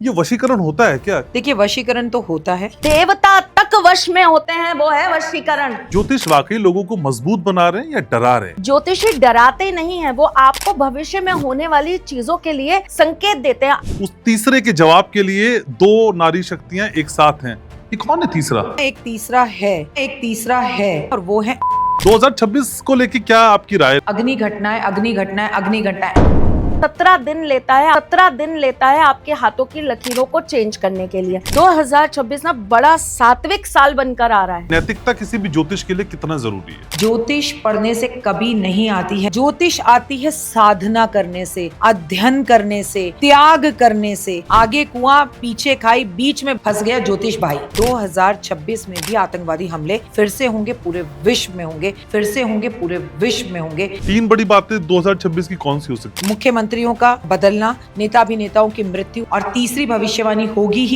ये वशीकरण होता है क्या? देखिए, वशीकरण तो होता है, देवता तक वश में होते हैं, वो है वशीकरण। ज्योतिष वाकई लोगों को मजबूत बना रहे हैं या डरा रहे हैं? ज्योतिषी डराते नहीं है, वो आपको भविष्य में होने वाली चीजों के लिए संकेत देते हैं। उस तीसरे के जवाब के लिए दो नारी शक्तियां एक साथ हैं। ये कौन है तीसरा? एक तीसरा है और वो है 2026 को लेके क्या आपकी राय? अग्नि घटनाएं। 17 दिन लेता है आपके हाथों की लकीरों को चेंज करने के लिए। 2026 ना बड़ा सात्विक साल बनकर आ रहा है। नैतिकता किसी भी ज्योतिष के लिए कितना जरूरी है? ज्योतिष पढ़ने से कभी नहीं आती है, ज्योतिष आती है साधना करने से, अध्ययन करने से, त्याग करने से। आगे कुआं पीछे खाई, बीच में फंस गया ज्योतिष भाई। 2026 में भी आतंकवादी हमले फिर से होंगे, पूरे विश्व में होंगे, तीन बड़ी बातें 2026 की कौन सी हो सकती है? मुख्यमंत्रियों का बदलना, नेता अभिनेताओं की मृत्यु, और तीसरी भविष्यवाणी होगी।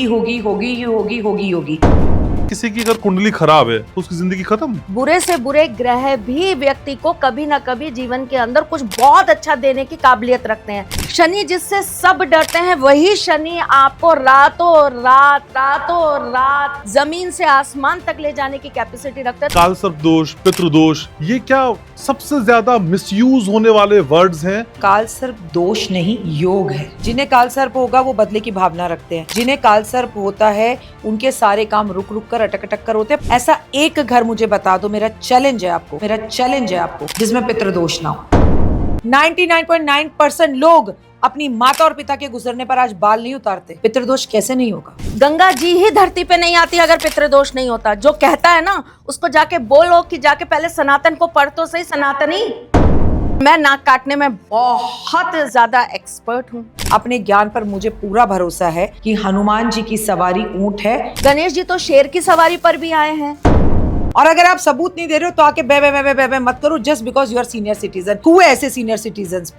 किसी की अगर कुंडली खराब है तो उसकी जिंदगी खत्म। बुरे से बुरे ग्रह भी व्यक्ति को कभी ना कभी जीवन के अंदर कुछ बहुत अच्छा देने की काबिलियत रखते हैं। शनि जिससे सब डरते हैं, वही शनि आपको रातों रात जमीन से आसमान तक ले जाने की कैपेसिटी रखता है। कालसर्प दोष, पितृदोष, ये क्या सबसे ज्यादा मिसयूज होने वाले वर्ड्स हैं? कालसर्प दोष नहीं, योग है। जिन्हें कालसर्प होगा वो बदले की भावना रखते हैं। जिन्हें कालसर्प होता है उनके सारे काम रुक कर अटक कर होते हैं। ऐसा एक घर मुझे बता दो, मेरा चैलेंज है आपको जिसमें पितृदोष ना हो। 99.9% लोग अपनी माता और पिता के गुजरने पर आज बाल नहीं उतारते। पितृदोष कैसे नहीं होगा? गंगा जी ही धरती पे नहीं आती अगर पितृदोष नहीं होता। जो कहता है ना, उसको जाके बोलो कि जाके पहले सनातन को पढ़ तो सही। सनातनी, मैं नाक काटने में बहुत ज्यादा एक्सपर्ट हूँ। अपने ज्ञान पर मुझे पूरा भरोसा है कि हनुमान जी की सवारी ऊंट है, गणेश जी तो शेर की सवारी पर भी आए हैं। और अगर आप सबूत नहीं दे रहे हो तो आके बे मत करो just because you are senior citizen. हुए ऐसे सीनियर सिटीजन्स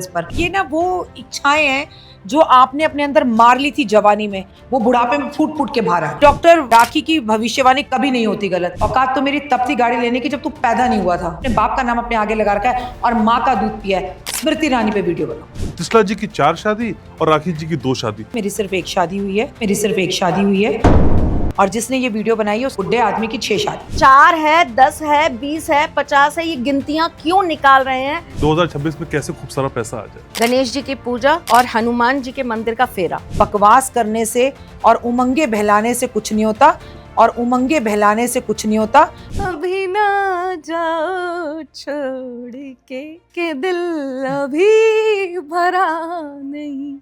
पर ये ना वो इच्छाएं हैं जो आपने अपने अंदर मार ली थी जवानी में, वो बुढ़ापे में फूट के बाहर है। डॉक्टर राखी की भविष्यवाणी कभी नहीं होती गलत। औकात तो मेरी तब थी गाड़ी लेने की जब तू पैदा नहीं हुआ था। अपने बाप का नाम अपने आगे लगा रखा है और माँ का दूध पिया है। स्मृति ईरानी पे वीडियो बनाओ। त्रिशला जी की 4 शादी और राखी जी की 2 शादी। मेरी सिर्फ एक शादी हुई है और जिसने ये वीडियो बनाई है उस बुढ़े आदमी की 6 शादी। 4 है, 10 है, 20 है, 50 है, ये गिनतियां क्यों निकाल रहे हैं? 2026 में कैसे खूब सारा पैसा आ जाए। गणेश जी की पूजा और हनुमान जी के मंदिर का फेरा। बकवास करने से और उमंगे बहलाने से कुछ नहीं होता। अभी ना जाओ छोड़ के दिल अभी भरा नहीं।